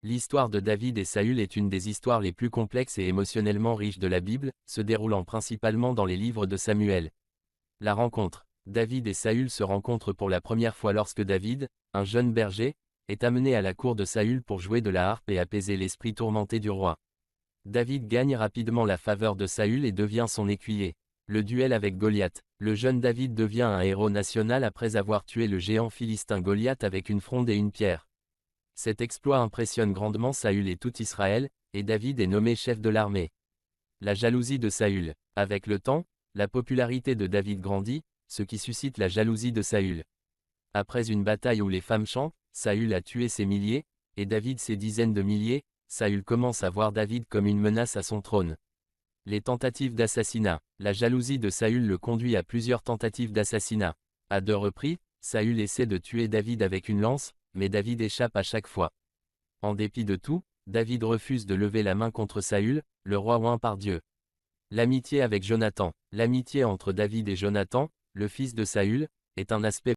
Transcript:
L'histoire de David et Saül est une des histoires les plus complexes et émotionnellement riches de la Bible, se déroulant principalement dans les livres de Samuel. La rencontre. David et Saül se rencontrent pour la première fois lorsque David, un jeune berger, est amené à la cour de Saül pour jouer de la harpe et apaiser l'esprit tourmenté du roi. David gagne rapidement la faveur de Saül et devient son écuyer. Le duel avec Goliath. Le jeune David devient un héros national après avoir tué le géant philistin Goliath avec une fronde et une pierre. Cet exploit impressionne grandement Saül et tout Israël, et David est nommé chef de l'armée. La jalousie de Saül. Avec le temps, la popularité de David grandit, ce qui suscite la jalousie de Saül. Après une bataille où les femmes chantent, Saül a tué ses milliers, et David ses dizaines de milliers, Saül commence à voir David comme une menace à son trône. Les tentatives d'assassinat. La jalousie de Saül le conduit à plusieurs tentatives d'assassinat. À 2 reprises, Saül essaie de tuer David avec une lance, mais David échappe à chaque fois. En dépit de tout, David refuse de lever la main contre Saül, le roi oint par Dieu. L'amitié avec Jonathan. L'amitié entre David et Jonathan, le fils de Saül, est un aspect